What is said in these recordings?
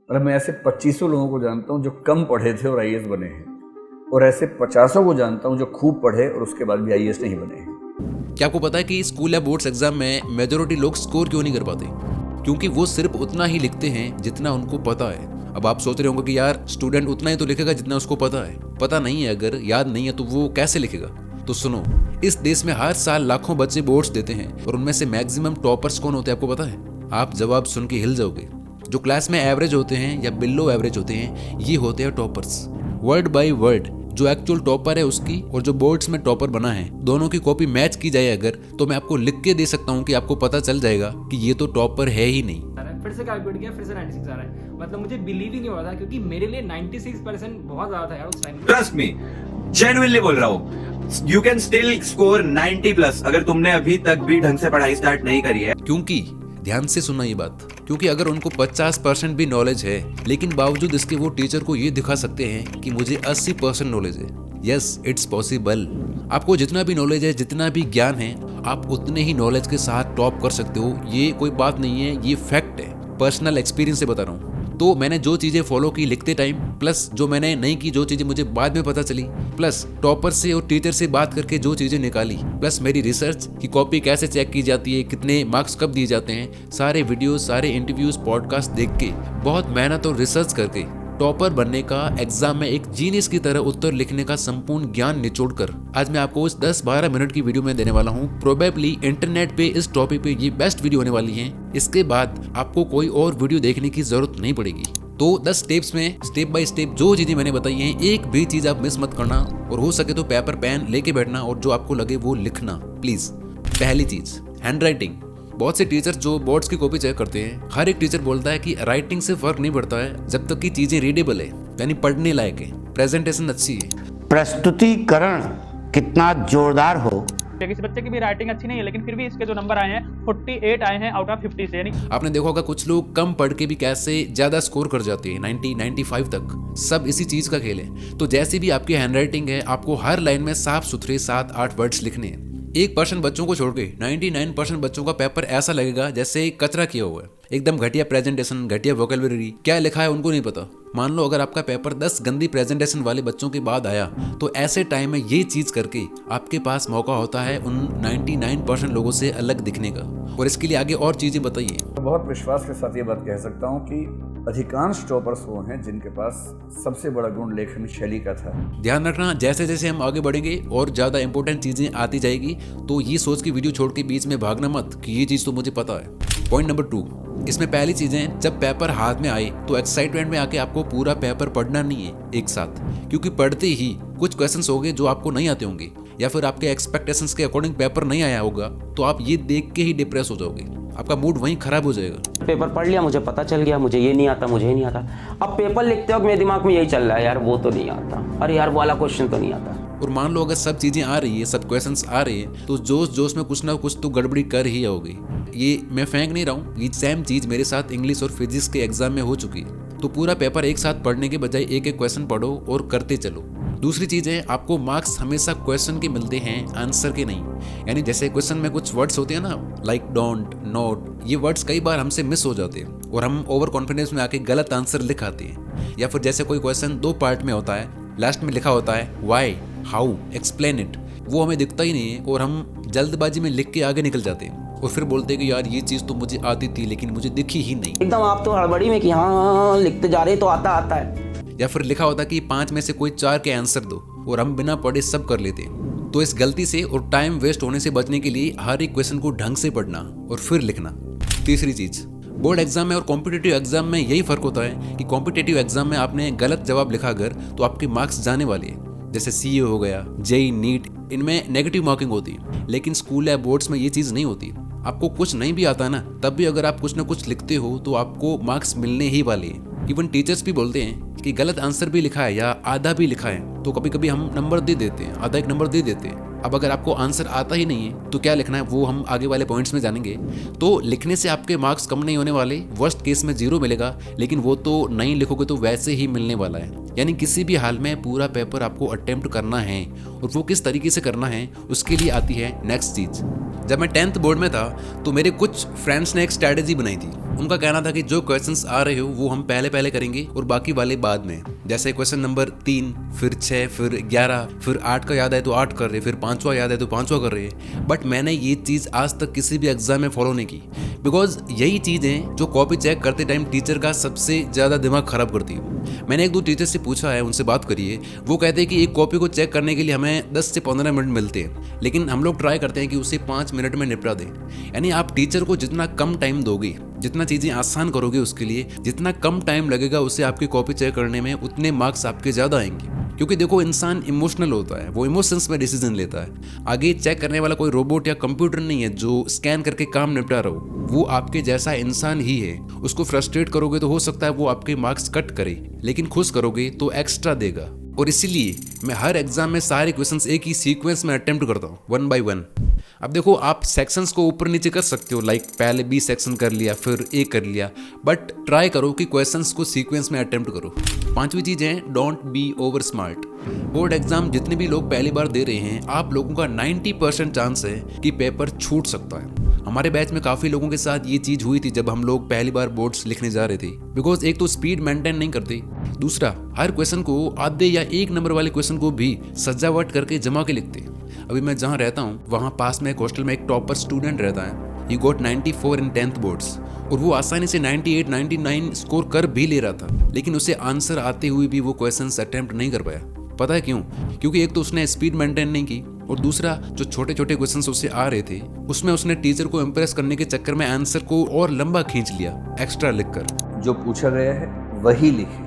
और मैं ऐसे 25 लोगों को जानता हूँ जो कम पढ़े थे और आईएएस बने हैं, और ऐसे 50 को जानता हूँ जो खूब पढ़े और उसके बाद भी आईएएस नहीं बने हैं। क्या आपको पता है कि स्कूल या बोर्ड्स एग्जाम में मेजोरिटी लोग स्कोर क्यों नहीं कर पाते? क्योंकि वो सिर्फ उतना ही लिखते हैं जितना उनको पता है। अब आप सोच रहे होंगे कि यार स्टूडेंट उतना ही तो लिखेगा जितना उसको पता है। पता नहीं है, अगर याद नहीं है तो वो कैसे लिखेगा? तो सुनो, इस देश में हर साल लाखों बच्चे बोर्ड्स देते हैं और उनमें से मैक्सिमम टॉपर्स कौन होते हैं आपको पता है? आप जवाब सुन के हिल जाओगे। जो क्लास में एवरेज होते हैं या बिलो एवरेज होते हैं, ये होते हैं टॉपर्स। वर्ड बाय वर्ड जो एक्चुअल टॉपर है उसकी और जो बोर्ड्स में टॉपर बना है, दोनों की कॉपी मैच की जाए अगर, तो मैं आपको लिख के दे सकता हूँ कि आपको पता चल जाएगा कि ये तो टॉपर है ही नहीं। फिर से कैलकुलेट किया, फिर से 96 आ रहा है। मतलब मुझे बिलीव ही नहीं हो रहा था, क्योंकि मेरे लिए 96% बहुत ज्यादा था यार उस टाइम। ट्रस्ट मी, जेन्युइनली बोल रहा हूँ, यू कैन स्टिल स्कोर 90+ अगर तुमने अभी तक भी ढंग से पढ़ाई स्टार्ट नहीं करी है। क्योंकि ध्यान से सुनना ये बात, क्योंकि अगर उनको 50% भी नॉलेज है लेकिन बावजूद इसके वो टीचर को ये दिखा सकते हैं कि मुझे 80% नॉलेज है। Yes, it's possible. आपको जितना भी नॉलेज है, जितना भी ज्ञान है, आप उतने ही नॉलेज के साथ टॉप कर सकते हो। ये कोई बात नहीं है, ये फैक्ट है। पर्सनल एक्सपीरियंस से बता रहा हूँ। तो मैंने जो चीजें फॉलो की लिखते टाइम, प्लस जो मैंने नहीं की, जो चीजें मुझे बाद में पता चली, प्लस टॉपर से और टीचर से बात करके जो चीजें निकाली, प्लस मेरी रिसर्च की कॉपी कैसे चेक की जाती है, कितने मार्क्स कब दिए जाते हैं, सारे वीडियोस, सारे इंटरव्यूज, पॉडकास्ट देख के, बहुत मेहनत और रिसर्च करके टॉपर बनने का, एग्जाम में एक जीनियस की तरह उत्तर लिखने का संपूर्ण ज्ञान निचोड़कर आज मैं आपको इस 10-12 मिनट की वीडियो में देने वाला हूँ। प्रोबेबली इंटरनेट पे इस टॉपिक पे ये बेस्ट वीडियो होने वाली है। इसके बाद आपको कोई और वीडियो देखने की जरूरत नहीं पड़ेगी। तो 10 स्टेप्स में स्टेप बाय स्टेप जो चीजें मैंने बताई हैं, एक भी चीज आप मिस मत करना, और हो सके तो पेपर पेन लेके बैठना और जो आपको लगे वो लिखना प्लीज। पहली चीज, हैंडराइटिंग। बहुत से टीचर जो बोर्ड्स की कॉपी चेक करते हैं, हर एक टीचर बोलता है कि राइटिंग से फर्क नहीं पड़ता है जब तक कि चीजें रीडेबल है, यानी पढ़ने लायक है, प्रेजेंटेशन अच्छी है, प्रस्तुतिकरण कितना जोरदार हो। किसी बच्चे की भी राइटिंग अच्छी नहीं है, लेकिन फिर भी इसके जो नंबर आए हैं 48 आए हैं आउट ऑफ 50 से। यानी आपने देखा होगा कुछ लोग कम पढ़ के भी कैसे ज्यादा स्कोर कर जाते हैं, 90-95 तक। सब इसी चीज का खेल है। तो जैसी भी आपकी हैंडराइटिंग है, आपको हर लाइन में साफ सुथरे 7-8 वर्ड्स लिखने हैं। 1% बच्चों को छोड़ के 99% बच्चों का पेपर ऐसा लगेगा जैसे कचरा किया हुआ है। एकदम घटिया प्रेजेंटेशन, घटिया वोकैब्युलरी, क्या लिखा है उनको नहीं पता। मान लो अगर आपका पेपर 10 गंदी प्रेजेंटेशन वाले बच्चों के बाद आया, तो ऐसे टाइम में ये चीज करके आपके पास मौका होता है उन 99% लोगों से अलग दिखने का। और इसके लिए आगे और चीजें बताइए। तो बहुत विश्वास के साथ ये बात कह सकता हूँ कि अधिकांश टॉपर्स वो हैं जिनके पास सबसे बड़ा गुण लेखन शैली का था। ध्यान रखना, जैसे जैसे हम आगे बढ़ेंगे और ज्यादा इंपॉर्टेंट चीजें आती जाएगी, तो ये सोच के वीडियो छोड़ के बीच में भागना मत कि ये चीज तो मुझे पता है। पॉइंट नंबर 2, इसमें पहली चीजें, जब पेपर हाथ में आए तो एक्साइटमेंट में आके आपको पूरा पेपर पढ़ना नहीं है एक साथ, क्योंकि पढ़ते ही कुछ क्वेश्चंस होंगे जो आपको नहीं आते होंगे, या फिर आपके एक्सपेक्टेशंस के अकॉर्डिंग पेपर नहीं आया होगा, तो आप ये देख के ही डिप्रेस हो जाओगे। आपका मूड वहीं खराब हो जाएगा। पेपर पढ़ लिया, मुझे पता चल गया, मुझे ये नहीं आता, मुझे ये नहीं आता। अब पेपर लिखते वक्त मेरे दिमाग में यही चल रहा है, यार वो तो नहीं आता, अरे यार वो वाला क्वेश्चन तो नहीं आता। और मान लो अगर सब चीजें आ रही है, सब क्वेश्चंस आ रहे हैं, तो जोश जोश में कुछ ना कुछ तो गड़बड़ी कर ही होगी। ये मैं फेंक नहीं रहा हूँ, ये सेम चीज मेरे साथ इंग्लिश और फिजिक्स के एग्जाम में हो चुकी है। तो पूरा पेपर एक साथ पढ़ने के बजाय एक एक क्वेश्चन पढ़ो और करते चलो। दूसरी चीज है, आपको मार्क्स हमेशा क्वेश्चन के मिलते हैं, आंसर के नहीं। यानी जैसे क्वेश्चन में कुछ वर्ड्स होते हैं ना, लाइक डोंट, नॉट, ये वर्ड्स कई बार हमसे मिस हो जाते हैं और हम ओवर कॉन्फिडेंस में आके गलत आंसर लिख आते हैं। या फिर जैसे कोई क्वेश्चन 2 पार्ट में होता है, लास्ट में लिखा होता है व्हाई, हाउ, एक्सप्लेन इट, वो हमें दिखता ही नहीं है और हम जल्दबाजी में लिख के आगे निकल जाते हैं और फिर बोलते हैं कि यार ये चीज तो मुझे आती थी लेकिन मुझे दिखी ही नहीं। एकदम आप तो हड़बड़ी में कि हाँ लिखते जा रहे तो आता है। या फिर लिखा होता कि 5 में से कोई 4 के आंसर दो, और हम बिना पढ़े सब कर लेते हैं। तो इस गलती से और टाइम वेस्ट होने से बचने के लिए हर एक क्वेश्चन को ढंग से पढ़ना और फिर लिखना। तीसरी चीज, बोर्ड एग्जाम में और कॉम्पिटिटिव एग्जाम में यही फर्क होता है कि कॉम्पिटिटिव एग्जाम में आपने गलत जवाब लिखा अगर, तो आपके मार्क्स जाने वाले हैं। जैसे सीए हो गया, जेई, नीट, इनमें नेगेटिव मार्किंग होती है, लेकिन स्कूल या बोर्ड्स में ये चीज नहीं होती। आपको कुछ नहीं भी आता ना, तब भी अगर आप कुछ ना कुछ लिखते हो तो आपको मार्क्स मिलने ही वाले हैं। इवन टीचर्स भी बोलते हैं कि गलत आंसर भी लिखा है या आधा भी लिखा है तो कभी कभी हम नंबर दे देते हैं, आधा एक नंबर दे देते हैं। अब अगर आपको आंसर आता ही नहीं है तो क्या लिखना है वो हम आगे वाले पॉइंट्स में जानेंगे। तो लिखने से आपके मार्क्स कम नहीं होने वाले, वर्स्ट केस में 0 मिलेगा, लेकिन वो तो नहीं लिखोगे तो वैसे ही मिलने वाला है। यानी किसी भी हाल में पूरा पेपर आपको अटेम्प्ट करना है, और वो किस तरीके से करना है उसके लिए आती है नेक्स्ट चीज़। जब मैं 10th बोर्ड में था तो मेरे कुछ फ्रेंड्स ने एक स्ट्रैटेजी बनाई थी। उनका कहना था कि जो क्वेश्चंस आ रहे हो वो हम पहले करेंगे और बाकी वाले बाद में। जैसे क्वेश्चन नंबर 3, फिर 6, फिर 11, फिर 8 का याद है तो 8 कर रहे, फिर 5वां याद है तो 5वां कर रहे। बट मैंने ये चीज़ आज तक किसी भी एग्जाम में फॉलो नहीं की, बिकॉज यही चीज़ें जो कॉपी चेक करते टाइम टीचर का सबसे ज़्यादा दिमाग खराब करती है। मैंने 1-2 टीचर से पूछा है, उनसे बात करिए, वो कहते हैं कि एक कॉपी को चेक करने के लिए हमें 10 से 15 मिनट मिलते हैं, लेकिन हम लोग ट्राई करते हैं कि उसे 5 मिनट में निपटा दें। यानी आप टीचर को जितना कम टाइम दोगे, जितना चीज़ें आसान करोगे उसके लिए, जितना कम टाइम लगेगा उसे आपकी कॉपी चेक करने में, उतने मार्क्स आपके ज़्यादा आएंगे। क्योंकि देखो, इंसान इमोशनल होता है, वो इमोशंस में डिसीजन लेता है। आगे चेक करने वाला कोई रोबोट या कंप्यूटर नहीं है जो स्कैन करके काम निपटा रहा हो, वो आपके जैसा इंसान ही है। उसको फ्रस्ट्रेट करोगे तो हो सकता है वो आपके मार्क्स कट करे, लेकिन खुश करोगे तो एक्स्ट्रा देगा। और इसीलिए मैं हर एग्जाम में सारे क्वेश्चंस एक ही सीक्वेंस में अटेम्प्ट करता हूँ, 1 by 1। अब देखो, आप सेक्शंस को ऊपर नीचे कर सकते हो, लाइक पहले B सेक्शन कर लिया, फिर A कर लिया, बट ट्राई करो कि क्वेश्चंस को सीक्वेंस में अटेम्प्ट करो। 5वीं चीज़ है, don't be over smart. Board exam जितने भी लोग पहली बार दे रहे हैं, आप लोगों का 90% चांस है कि पेपर छूट सकता है। हमारे बैच में काफ़ी लोगों के साथ ये चीज़ हुई थी जब हम लोग पहली बार बोर्ड्स लिखने जा रहे थे, बिकॉज एक तो स्पीड मेंटेन नहीं करते, दूसरा हर क्वेश्चन को, आधे या 1 नंबर वाले क्वेश्चन को भी सजावट करके जमा के लिखते। अभी मैं जहाँ रहता हूँ वहाँ पास में एक हॉस्टल में एक टॉपर स्टूडेंट रहता है। He got 94 in 10th boards, और वो आसानी से 98, 99 स्कोर कर भी ले रहा था, लेकिन उसे आंसर आते हुए भी वो क्वेश्चंस अटेम्प्ट नहीं कर पाया। पता है क्यों? क्योंकि एक तो उसने स्पीड मेंटेन नहीं की, और दूसरा जो छोटे छोटे क्वेश्चंस उसे आ रहे थे उसमें उसने टीचर को इम्प्रेस करने के चक्कर में आंसर को और लंबा खींच लिया एक्स्ट्रा लिखकर। जो पूछा गया है वही लिखिए,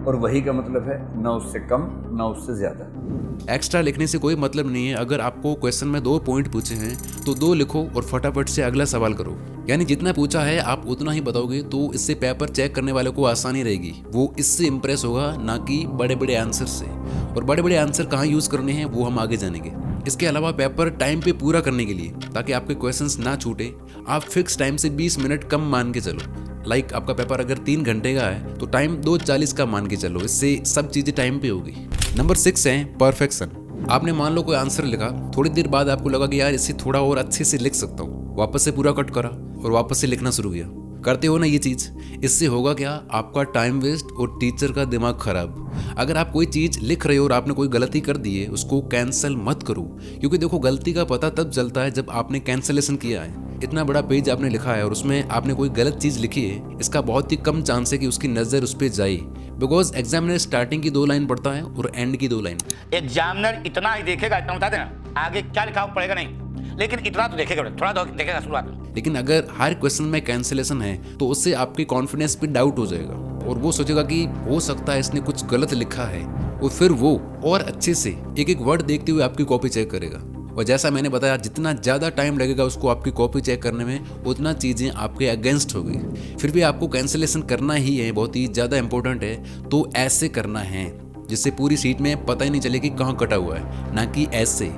और वही का मतलब है ना उससे कम ना उससे ज़्यादा। एक्स्ट्रा लिखने से कोई मतलब नहीं है। अगर आपको क्वेश्चन में 2 पॉइंट पूछे हैं तो 2 लिखो और फटाफट से अगला सवाल करो। यानी जितना पूछा है आप उतना ही बताओगे, तो इससे पेपर चेक करने वाले को आसानी रहेगी। वो इससे इम्प्रेस होगा, ना कि बड़े बड़े आंसर से। और बड़े बड़े आंसर कहाँ यूज़ करने हैं वो हम आगे जानेंगे। इसके अलावा पेपर टाइम पे पूरा करने के लिए, ताकि आपके क्वेश्चंस ना छूटे, आप फिक्स टाइम से 20 मिनट कम मान के चलो। लाइक आपका पेपर अगर 3 घंटे का है तो टाइम 2:40 का मान के चलो, इससे सब चीज़ें टाइम पे होगी। नंबर 6 है परफेक्शन। आपने मान लो कोई आंसर लिखा, थोड़ी देर बाद आपको लगा कि यार इससे थोड़ा और अच्छे से लिख सकता हूँ, वापस से पूरा कट करा और वापस से लिखना शुरू किया। करते हो ना ये चीज़? इससे होगा क्या? आपका टाइम वेस्ट और टीचर का दिमाग खराब। अगर आप कोई चीज़ लिख रहे हो और आपने कोई गलती कर दी है, उसको कैंसिल मत करो, क्योंकि देखो गलती का पता तब चलता है जब आपने कैंसिलेशन किया है। इतना बड़ा पेज आपने लिखा है और उसमें आपने कोई गलत चीज़ लिखी है, इसका बहुत ही कम चांस है कि उसकी नज़र उस पर जाए, बिकॉज एग्जामिनर स्टार्टिंग की 2 लाइन पढ़ता है और एंड की 2 लाइन। एग्जामिनर इतना ही देखेगा, इतना बता देना, आगे क्या लिखा हो पड़ेगा नहीं, लेकिन इतना तो देखेगा, थोड़ा तो देखेगा शुरुआत में। लेकिन अगर हर क्वेश्चन में कैंसिलेशन है तो उससे आपकी कॉन्फिडेंस पे डाउट हो जाएगा, और वो सोचेगा कि हो सकता है इसने कुछ गलत लिखा है, और फिर वो और अच्छे से एक एक वर्ड देखते हुए आपकी कॉपी चेक करेगा। और जैसा मैंने बताया, जितना ज़्यादा टाइम लगेगा उसको आपकी कॉपी चेक करने में, उतना चीज़ें आपके अगेंस्ट होगी। फिर भी आपको कैंसिलेशन करना ही है, बहुत ही ज़्यादा इंपॉर्टेंट है, तो ऐसे करना है जिससे पूरी सीट में पता ही नहीं चले कि कहाँ कटा हुआ है, ना कि ऐसे।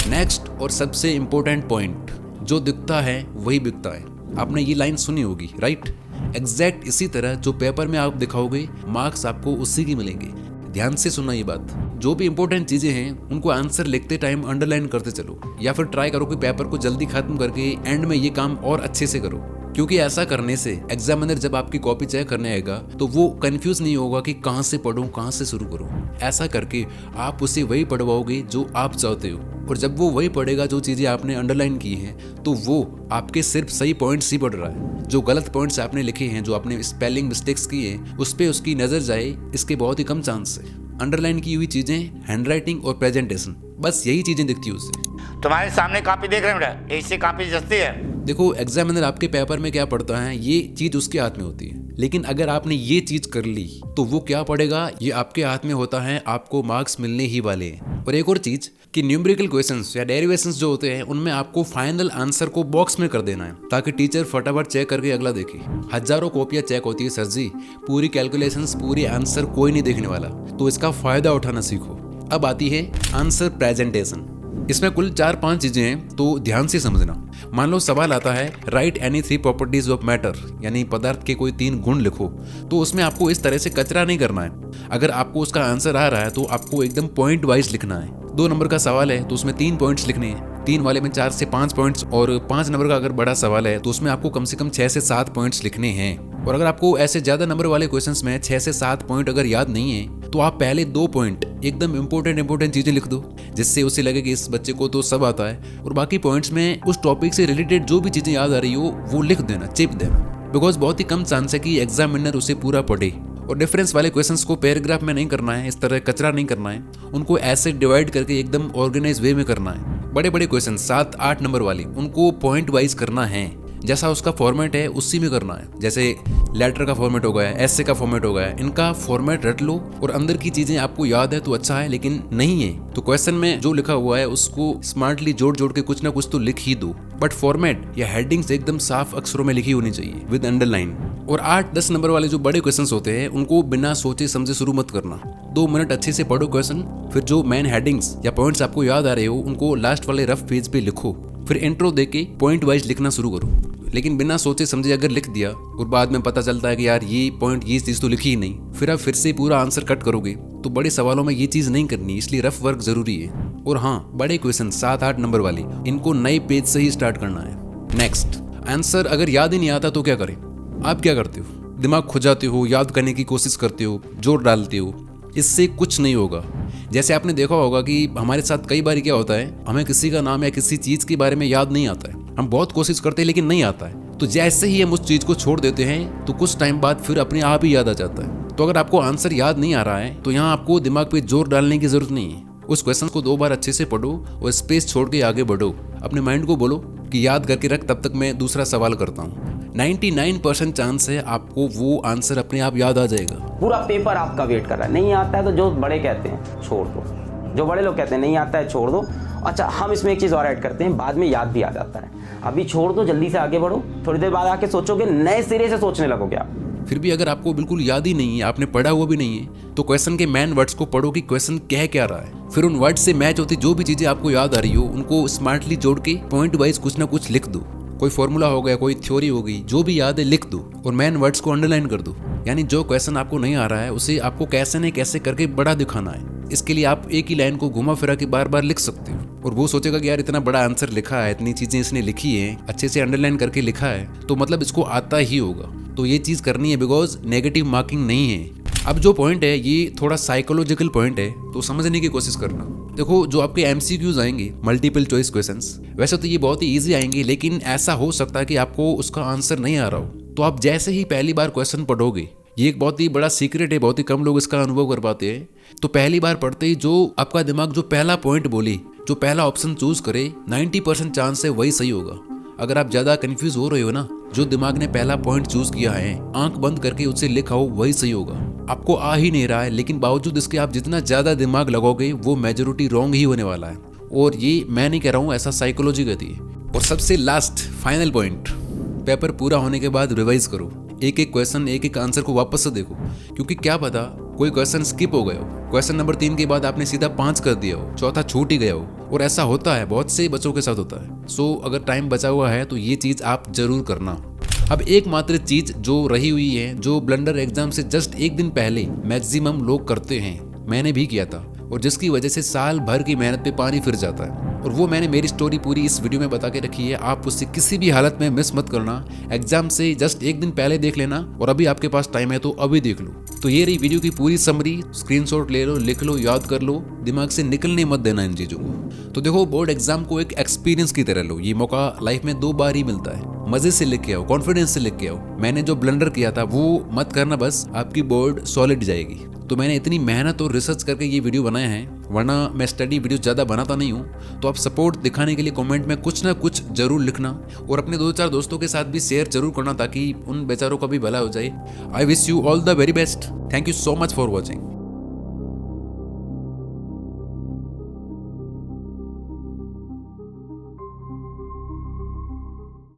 नेक्स्ट और सबसे इम्पोर्टेंट पॉइंट, जो दिखता है वही बिकता है। आपने ये लाइन सुनी होगी, राइट? एग्जैक्ट इसी तरह जो पेपर में आप दिखाओगे, मार्क्स आपको उसी की मिलेंगे। ध्यान से सुनना ये बात। जो भी इंपॉर्टेंट चीजें हैं उनको आंसर लिखते टाइम अंडरलाइन करते चलो, या फिर ट्राई करो कि पेपर को जल्दी खत्म करके एंड में ये काम और अच्छे से करो, क्योंकि ऐसा करने से एग्जामिनर जब आपकी कॉपी चेक करने आएगा तो वो कंफ्यूज नहीं होगा कि कहाँ से पढ़ूं, कहाँ से शुरू करूं। ऐसा करके आप उसे वही पढ़वाओगे जो आप चाहते हो, और जब वो वही पढ़ेगा जो चीज़ें आपने अंडरलाइन की हैं, तो वो आपके सिर्फ सही पॉइंट्स ही पढ़ रहा है। जो गलत पॉइंट्स आपने लिखे हैं, जो आपने स्पेलिंग मिस्टेक्स की हैं, उस पर उसकी नज़र जाए, इसके बहुत ही कम चांस है। अंडरलाइन की हुई चीज़ें, हैंडराइटिंग और प्रेजेंटेशन, बस यही चीज़ें दिखती है उससे। तुम्हारे सामने कॉपी देख रहे हैं, इससे कॉपी जस्ती है। देखो, एग्जामिनर आपके पेपर में क्या पढ़ता है ये चीज़ उसके हाथ में होती है, लेकिन अगर आपने ये चीज़ कर ली तो वो क्या पढ़ेगा ये आपके हाथ में होता है, आपको मार्क्स मिलने ही वाले हैं। और एक और चीज़ कि न्यूमेरिकल क्वेश्चंस या डेरिवेशंस जो होते हैं उनमें आपको फाइनल आंसर को बॉक्स में कर देना है, ताकि टीचर फटाफट चेक करके अगला देखे। हजारों कॉपियाँ चेक होती है सर जी, पूरी कैलकुलेशंस, पूरी आंसर कोई नहीं देखने वाला, तो इसका फायदा उठाना सीखो। अब आती है आंसर प्रेजेंटेशन। इसमें कुल 4-5 चीजें हैं, तो ध्यान से समझना। मान लो सवाल आता है right any 3 properties of matter, यानी पदार्थ के कोई 3 गुण लिखो, तो उसमें आपको इस तरह से कचरा नहीं करना है। अगर आपको उसका आंसर आ रहा है तो आपको एकदम पॉइंट वाइज लिखना है। 2 नंबर का सवाल है तो उसमें 3 पॉइंट्स लिखने हैं, 3 वाले में 4 से 5 पॉइंट्स, और 5 नंबर का अगर बड़ा सवाल है तो उसमें आपको कम से कम 6 से 7 पॉइंट्स लिखने हैं। और अगर आपको ऐसे ज्यादा नंबर वाले क्वेश्चंस में 6 से 7 पॉइंट अगर याद नहीं है तो आप पहले 2 पॉइंट एकदम इंपॉर्टेंट चीजें लिख दो, जिससे उसे लगे कि इस बच्चे को तो सब आता है, और बाकी पॉइंट्स में उस टॉपिक से रिलेटेड जो भी चीजें याद आ रही हो वो लिख देना, चिप देना, बिकॉज बहुत ही कम चांस है कि एग्जामिनर उसे पूरा पढ़े। और डिफरेंस वाले क्वेश्चंस को पैराग्राफ में नहीं करना है, इस तरह कचरा नहीं करना है, उनको ऐसे डिवाइड करके एकदम ऑर्गेनाइज वे में करना है। बड़े बड़े क्वेश्चन 7-8 नंबर वाले उनको पॉइंट वाइज करना है, जैसा उसका फॉर्मेट है उसी में करना है। जैसे लेटर का फॉर्मेट हो गया, एसे का फॉर्मेट हो गया, इनका फॉर्मेट रट लो, और अंदर की चीजें आपको याद है तो अच्छा है, लेकिन नहीं है तो क्वेश्चन में जो लिखा हुआ है उसको स्मार्टली जोड़ के कुछ ना कुछ तो लिख ही दो, बट फॉर्मेट या हेडिंग्स एकदम साफ अक्षरों में लिखी होनी चाहिए विद अंडरलाइन। और 8-10 नंबर वाले जो बड़े क्वेश्चंस होते हैं उनको बिना सोचे समझे शुरू मत करना। 2 मिनट अच्छे से पढ़ो क्वेश्चन, फिर जो मेन हेडिंग्स या पॉइंट्स आपको याद आ रहे हो उनको लास्ट वाले रफ पेज पे लिखो, फिर इंट्रो देके पॉइंट वाइज लिखना शुरू करो। लेकिन बिना सोचे समझे अगर लिख दिया और बाद में पता चलता है कि यार ये पॉइंट ये चीज तो लिखी ही नहीं, फिर आप फिर से पूरा आंसर कट करोगे, तो बड़े सवालों में ये चीज नहीं करनी, इसलिए रफ वर्क जरूरी है। और हाँ, बड़े क्वेश्चन 7-8 नंबर वाले इनको नए पेज से ही स्टार्ट करना है। नेक्स्ट, आंसर अगर याद ही नहीं आता तो क्या करें? आप क्या करते हो? दिमाग खुजाते हो, याद करने की कोशिश करते हो, जोर डालते हो, इससे कुछ नहीं होगा। जैसे आपने देखा होगा कि हमारे साथ कई बार क्या होता है, हमें किसी का नाम या किसी चीज के बारे में याद नहीं आता है, हम बहुत कोशिश करते हैं लेकिन नहीं आता है, तो जैसे ही हम उस चीज को छोड़ देते हैं तो कुछ टाइम बाद फिर अपने आप ही याद आ जाता है। तो अगर आपको आंसर याद नहीं आ रहा है तो यहाँ आपको दिमाग पे जोर डालने की जरूरत नहीं है। उस क्वेश्चन को 2 बार अच्छे से पढ़ो और स्पेस छोड़ के आगे बढ़ो। अपने माइंड को बोलो कि याद करके रख, तब तक मैं दूसरा सवाल करता हूँ। 99% चांस है आपको वो आंसर अपने आप याद आ जाएगा। पूरा पेपर आपका वेट कर रहा है। नहीं आता है तो जो बड़े कहते हैं छोड़ दो, जो बड़े लोग कहते हैं नहीं आता है छोड़ दो। अच्छा, हम इसमें एक चीज़ और ऐड करते हैं, बाद में याद भी आ जाता है। अभी छोड़ दो, जल्दी से आगे बढ़ो, थोड़ी देर बाद आके सोचोगे, नए सिरे से सोचने लगोगे आप। फिर भी अगर आपको बिल्कुल याद ही नहीं है, आपने पढ़ा हुआ भी नहीं है, तो क्वेश्चन के मेन वर्ड्स को पढ़ो कि क्वेश्चन कह क्या रहा है। फिर उन वर्ड से मैच होती जो भी चीजें आपको याद आ रही हो उनको स्मार्टली जोड़ के पॉइंट वाइज कुछ ना कुछ लिख दो। कोई फॉर्मूला हो गया, कोई थ्योरी हो गई, जो भी याद है लिख दो और मेन वर्ड्स को अंडरलाइन कर दो। यानी जो क्वेश्चन आपको नहीं आ रहा है उसे आपको कैसे न कैसे करके बड़ा दिखाना है। इसके लिए आप एक ही लाइन को घुमा फिरा के बार बार लिख सकते हो, और वो सोचेगा कि यार इतना बड़ा आंसर लिखा है, इतनी चीजें इसने लिखी है, अच्छे से अंडरलाइन करके लिखा है, तो मतलब इसको आता ही होगा। तो ये चीज करनी है, बिकॉज नेगेटिव मार्किंग नहीं है। अब जो पॉइंट है ये थोड़ा साइकोलॉजिकल पॉइंट है, तो समझने की कोशिश करना। देखो, जो आपके एमसीक्यूज आएंगे, मल्टीपल चॉइस क्वेश्चंस, वैसे तो ये बहुत ही इजी आएंगे, लेकिन ऐसा हो सकता है कि आपको उसका आंसर नहीं आ रहा हो। तो आप जैसे ही पहली बार क्वेश्चन पढ़ोगे, ये एक बहुत ही बड़ा सीक्रेट है, बहुत ही कम लोग इसका अनुभव कर पाते हैं। तो पहली बार पढ़ते ही जो आपका दिमाग जो पहला पॉइंट बोले, जो पहला ऑप्शन चूज करे, 90% चांस है वही सही होगा। अगर आप ज्यादा कंफ्यूज हो रहे हो ना, जो दिमाग ने पहला पॉइंट चूज किया है, आंख बंद करके उसे लिखा हो वही सही होगा। आपको आ ही नहीं रहा है, लेकिन बावजूद इसके आप जितना ज्यादा दिमाग लगाओगे वो मेजोरिटी रॉन्ग ही होने वाला है। और ये मैं नहीं कह रहा हूँ, ऐसा साइकोलॉजी कहती है। और सबसे लास्ट फाइनल पॉइंट, पेपर पूरा होने के बाद रिवाइज करो। एक एक क्वेश्चन, एक एक आंसर को वापस से देखो, क्योंकि क्या पता कोई क्वेश्चन स्किप हो गया हो, क्वेश्चन नंबर 3 के बाद आपने सीधा 5 कर दिया हो, चौथा छूट ही गया हो। और ऐसा होता है, बहुत से बच्चों के साथ होता है। सो अगर टाइम बचा हुआ है तो ये चीज आप जरूर करना। अब एकमात्र चीज जो रही हुई है, जो ब्लंडर एग्जाम से जस्ट एक दिन पहले मैक्सिमम लोग करते हैं, मैंने भी किया था, और जिसकी वजह से साल भर की मेहनत पे पानी फिर जाता है। और वो मैंने मेरी स्टोरी पूरी इस वीडियो में बता के रखी है, आप उससे किसी भी हालत में मिस मत करना। एग्जाम से जस्ट एक दिन पहले देख लेना, और अभी आपके पास टाइम है तो अभी देख लो। तो ये रही वीडियो की पूरी समरी, स्क्रीनशॉट ले लो, लिख लो, याद कर लो, दिमाग से निकलने मत देना इन चीजों को। तो देखो, बोर्ड एग्जाम को एक एक्सपीरियंस की तरह लो, ये मौका लाइफ में 2 बार ही मिलता है। मजे से लिख के आओ, कॉन्फिडेंस से लिख के आओ। मैंने जो ब्लंडर किया था वो मत करना, बस आपकी बोर्ड सॉलिड जाएगी। तो मैंने इतनी मेहनत और रिसर्च करके ये वीडियो बनाया है, वरना मैं स्टडी वीडियो ज़्यादा बनाता नहीं हूँ। तो आप सपोर्ट दिखाने के लिए कमेंट में कुछ ना कुछ जरूर लिखना, और अपने 2-4 दोस्तों के साथ भी शेयर जरूर करना, ताकि उन बेचारों का भी भला हो जाए। I wish you all the very best. Thank you so much for watching.